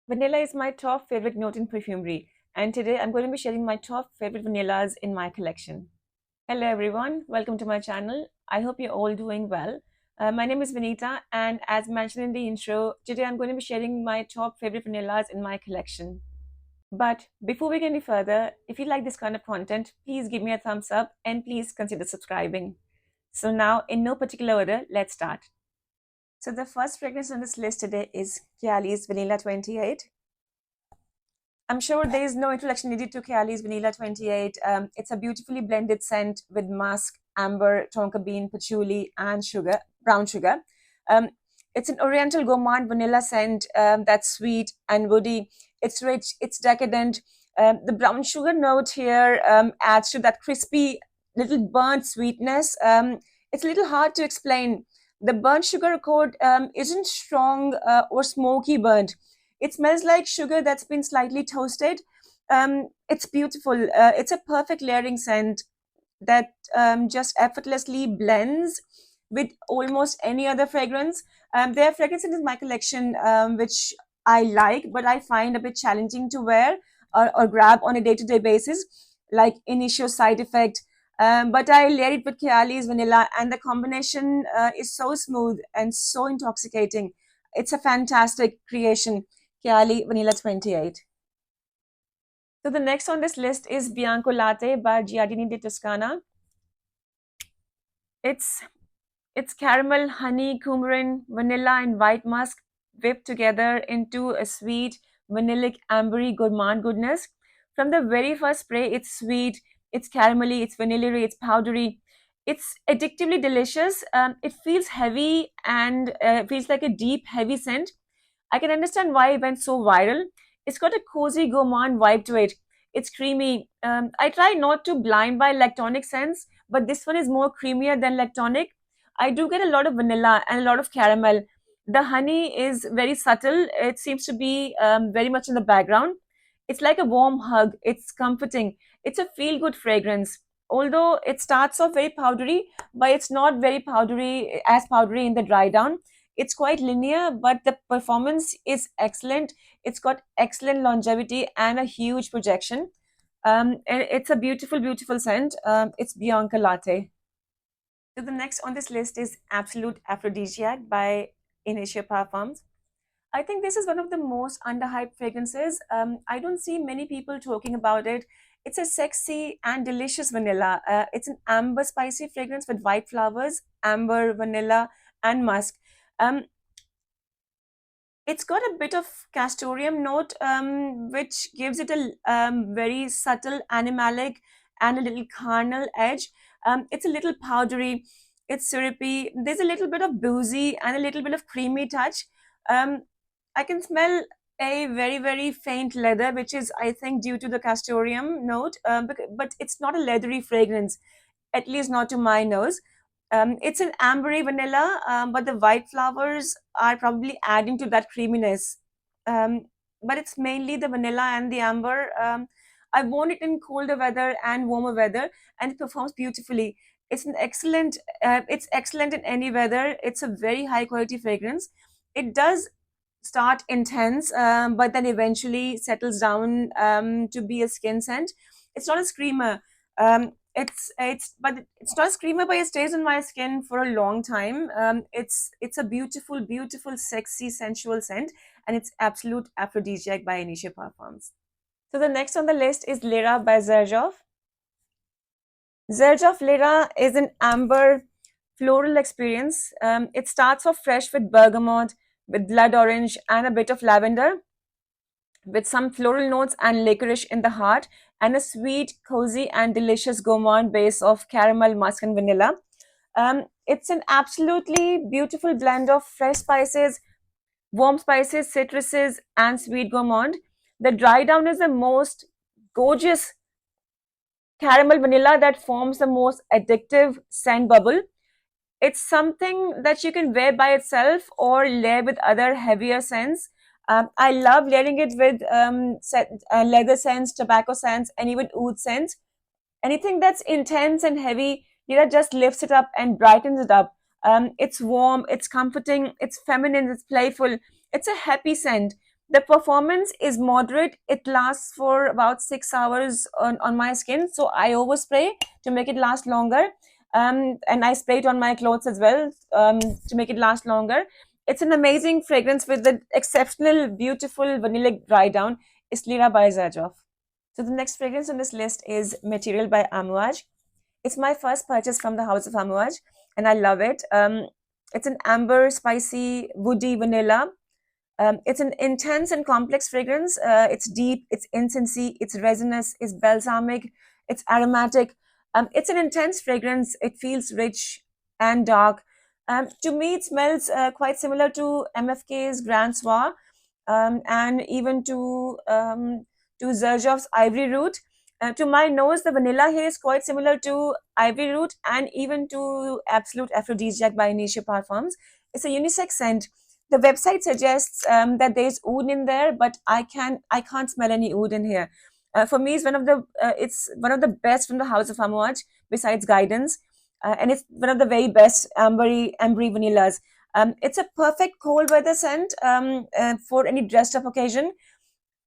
Vanilla is my top favorite note in perfumery, and today I'm going to be sharing my top favorite vanillas in my collection. Hello everyone, welcome to my channel. I hope you're all doing well. My name is Vineeta, and as mentioned in the intro, today I'm going to be sharing my top favorite vanillas in my collection. But before we get any further, if you like this kind of content, please give me a thumbs up and please consider subscribing. So now, in no particular order, let's start. So the first fragrance on this list today is Kayali's Vanilla 28. I'm sure there is no introduction needed to Kayali's Vanilla 28. It's a beautifully blended scent with musk, amber, tonka bean, patchouli, and sugar, brown sugar. Um, it's an Oriental gourmand vanilla scent that's sweet and woody. It's rich, it's decadent. The brown sugar note here adds to that crispy, little burnt sweetness. It's a little hard to explain. The burnt sugar accord isn't strong or smoky burnt. It smells like sugar that's been slightly toasted. It's beautiful. It's a perfect layering scent that just effortlessly blends with almost any other fragrance. There are fragrances in my collection which I like, but I find a bit challenging to wear or grab on a day-to-day basis, like Initio Side Effect. But I layer it with Kayali's vanilla, and the combination is so smooth and so intoxicating. It's a fantastic creation. Kayali Vanilla 28. So the next on this list is Bianco Latte by Giardini di Toscana. It's it's caramel, honey, coumarin, vanilla, and white musk whipped together into a sweet, vanillic, ambery gourmand goodness. From the very first spray, it's sweet, it's caramelly, it's vanillary, it's powdery. It's addictively delicious. It feels heavy and feels like a deep, heavy scent. I can understand why it went so viral. It's got a cozy gourmand vibe to it. It's creamy. I try not to blind by lactonic scents, but this one is more creamier than lactonic. I do get a lot of vanilla and a lot of caramel. The honey is very subtle. It seems to be very much in the background. It's like a warm hug. It's comforting. It's a feel good fragrance. Although it starts off very powdery, but it's not very powdery as powdery in the dry down. It's quite linear, but the performance is excellent. It's got excellent longevity and a huge projection. And it's a beautiful, beautiful scent. It's Bianca Latte. So the next on this list is Absolute Aphrodisiac by Initio Parfums. I think this is one of the most underhyped fragrances. I don't see many people talking about it. It's a sexy and delicious vanilla. It's an amber spicy fragrance with white flowers, amber, vanilla, and musk. Um, it's got a bit of castoreum note, which gives it a very subtle animalic and a little carnal edge. It's a little powdery, it's syrupy. There's a little bit of boozy and a little bit of creamy touch. Um, I can smell a very, very faint leather, which is, I think, due to the castoreum note, but it's not a leathery fragrance, at least not to my nose. It's an ambery vanilla, but the white flowers are probably adding to that creaminess. Um, but it's mainly the vanilla and the amber. I've worn it in colder weather and warmer weather, and it performs beautifully. It's an excellent. It's excellent in any weather. It's a very high quality fragrance. It does start intense, but then eventually settles down to be a skin scent. It's not a screamer. But it's not a screamer, but it stays on my skin for a long time. It's a beautiful, beautiful, sexy, sensual scent, and it's absolute aphrodisiac by Initio Parfums. So the next on the list is Lira by Xerjoff. Xerjoff Lira is an amber floral experience. It starts off fresh with bergamot, with blood orange, and a bit of lavender, with some floral notes and licorice in the heart, and a sweet, cozy, and delicious gourmand base of caramel, musk, and vanilla. It's an absolutely beautiful blend of fresh spices, warm spices, citruses, and sweet gourmand. The dry down is the most gorgeous caramel vanilla that forms the most addictive scent bubble. It's something that you can wear by itself or layer with other heavier scents. I love layering it with leather scents, tobacco scents, and even oud scents. Anything that's intense and heavy, Lira just lifts it up and brightens it up. It's warm, it's comforting, it's feminine, it's playful. It's a happy scent. The performance is moderate. It lasts for about 6 hours on my skin. So I overspray to make it last longer. And I spray it on my clothes as well to make it last longer. It's an amazing fragrance with the exceptional, beautiful vanillic dry down. It's Lira by Xerjoff. So the next fragrance on this list is Material by Amouage. It's my first purchase from the house of Amouage, and I love it. It's an amber, spicy, woody vanilla. It's an intense and complex fragrance. It's deep, it's incensey, it's resinous, it's balsamic, it's aromatic. It's an intense fragrance. It feels rich and dark. To me, it smells quite similar to MFK's Grand Soir, and even to Xerjoff's Ivory Root. To my nose, the vanilla here is quite similar to Ivory Root and even to Absolute Aphrodisiac by Initio Parfums. It's a unisex scent. The website suggests that there's oud in there, but I can't smell any oud in here. For me, it's one of the best from the house of Amouage besides Guidance, and it's one of the very best ambery vanillas. It's a perfect cold weather scent for any dressed up occasion.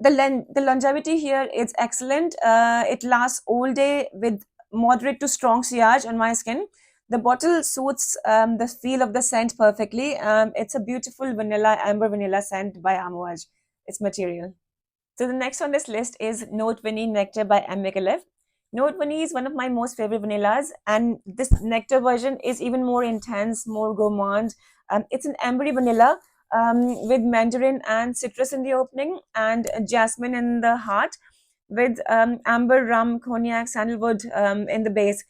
The longevity here is excellent. It lasts all day with moderate to strong sillage on my skin. The bottle suits the feel of the scent perfectly. It's a beautiful amber vanilla scent by Amouage. It's material. So the next on this list is Note Vanille Nectar by Micallef. Note Vanille is one of my most favorite vanillas, and this nectar version is even more intense, more gourmand. It's an ambery vanilla with mandarin and citrus in the opening, and jasmine in the heart, with amber, rum, cognac, sandalwood in the base.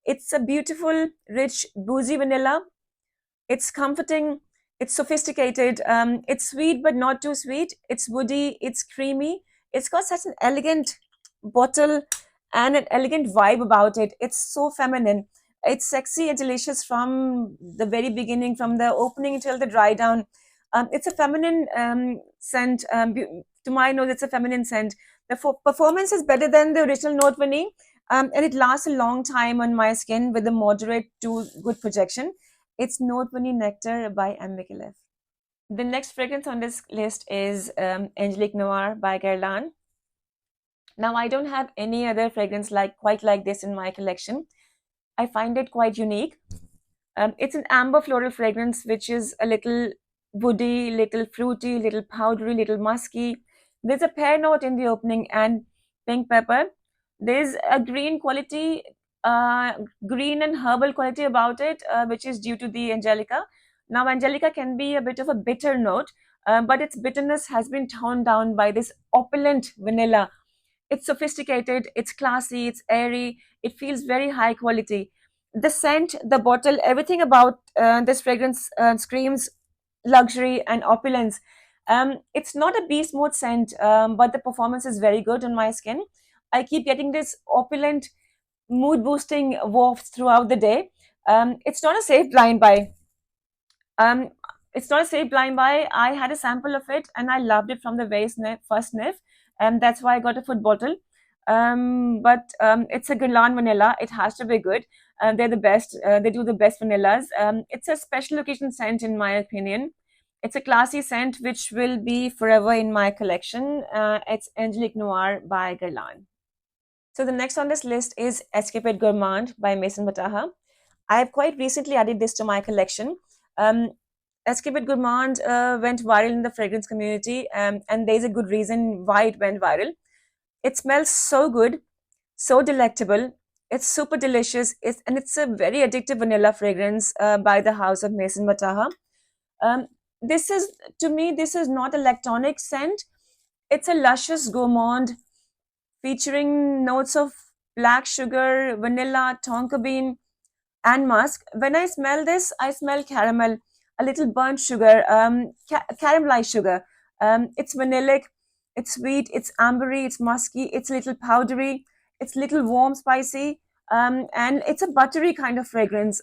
It's a beautiful, rich, boozy vanilla. It's comforting. It's sophisticated. It's sweet, but not too sweet. It's woody. It's creamy. It's got such an elegant bottle and an elegant vibe about it. It's so feminine. It's sexy and delicious from the very beginning, from the opening till the dry down. It's a feminine scent. To my nose, it's a feminine scent. The performance is better than the original Note Vanille, and it lasts a long time on my skin with a moderate to good projection. It's Note Vanille Nectar by M. Micallef. The next fragrance on this list is Angélique Noire by Guerlain. Now, I don't have any other fragrance quite like this in my collection. I find it quite unique. It's an amber floral fragrance, which is a little woody, little fruity, little powdery, little musky. There's a pear note in the opening and pink pepper. There's a uh, green and herbal quality about it, which is due to the Angelica. Now, Angelica can be a bit of a bitter note, but its bitterness has been toned down by this opulent vanilla. It's sophisticated, it's classy, it's airy, it feels very high quality. The scent, the bottle, everything about this fragrance screams luxury and opulence. It's not a beast mode scent, but the performance is very good on my skin. I keep getting this opulent, mood boosting wafts throughout the day. It's not a safe blind buy. Um, it's not a safe blind buy. I had a sample of it and I loved it from the first sniff, and that's why I got a foot bottle. But it's a Guerlain vanilla. It has to be good. They're the best. They do the best vanillas. It's a special occasion scent, in my opinion. It's a classy scent which will be forever in my collection. It's Angelique Noire by Guerlain. So the next on this list is Escapade Gourmande by Maison Mataha. I have quite recently added this to my collection. Um, Escapade Gourmand went viral in the fragrance community, and there's a good reason why it went viral. It smells so good, so delectable. It's super delicious. It's a very addictive vanilla fragrance by the house of Maison Mataha. Um, this is, to me, this is not a lactonic scent. It's a luscious gourmand featuring notes of black sugar, vanilla, tonka bean, and musk. When I smell this, I smell caramel, a little burnt sugar, caramelized sugar. It's vanillic, it's sweet, it's ambery, it's musky, it's a little powdery, it's a little warm, spicy, and it's a buttery kind of fragrance.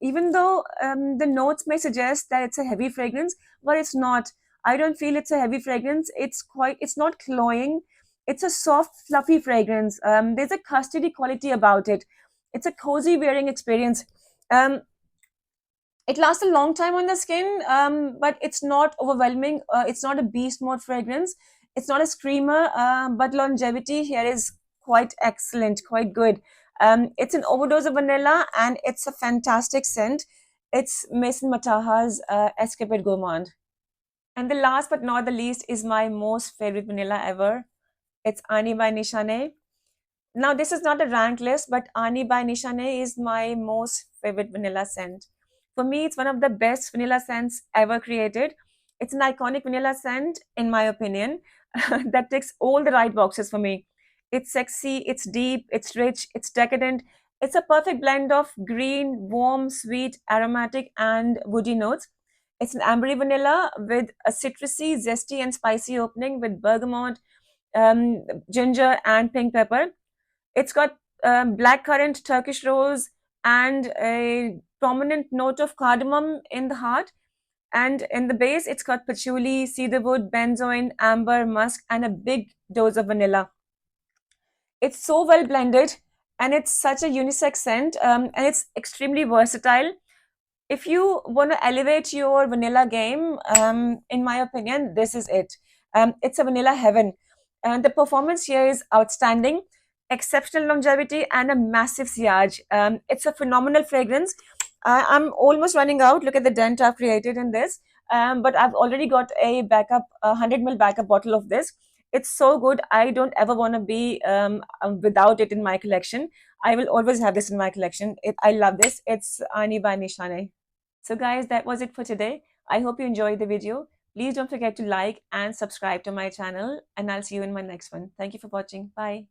Even though the notes may suggest that it's a heavy fragrance, but it's not. I don't feel it's a heavy fragrance. It's not cloying. It's a soft, fluffy fragrance. There's a custardy quality about it. It's a cozy wearing experience. Um, It lasts a long time on the skin, but it's not overwhelming. It's not a beast mode fragrance. It's not a screamer, but longevity here is quite excellent, quite good. It's an overdose of vanilla, and it's a fantastic scent. It's Maison Mataha's Escapade Gourmande. And the last but not the least is my most favorite vanilla ever. It's Ani by Nishane. Now, this is not a rank list, but Ani by Nishane is my most favorite vanilla scent. For me, it's one of the best vanilla scents ever created. It's an iconic vanilla scent, in my opinion, that ticks all the right boxes for me. It's sexy, it's deep, it's rich, it's decadent. It's a perfect blend of green, warm, sweet, aromatic, and woody notes. It's an ambery vanilla with a citrusy, zesty, and spicy opening with bergamot, ginger, and pink pepper. It's got black currant, Turkish rose, and a prominent note of cardamom in the heart. And in the base, it's got patchouli, cedarwood, benzoin, amber, musk, and a big dose of vanilla. It's so well blended, and it's such a unisex scent, and it's extremely versatile. If you want to elevate your vanilla game, in my opinion, this is it. It's a vanilla heaven. And the performance here is outstanding, exceptional longevity, and a massive sillage. It's a phenomenal fragrance. I'm almost running out. Look at the dent I've created in this. But I've already got a backup, 100 ml backup bottle of this. It's so good. I don't ever want to be without it in my collection. I will always have this in my collection. I love this. It's Ani by Nishane. So guys, that was it for today. I hope you enjoyed the video. Please don't forget to like and subscribe to my channel, and I'll see you in my next one. Thank you for watching. Bye.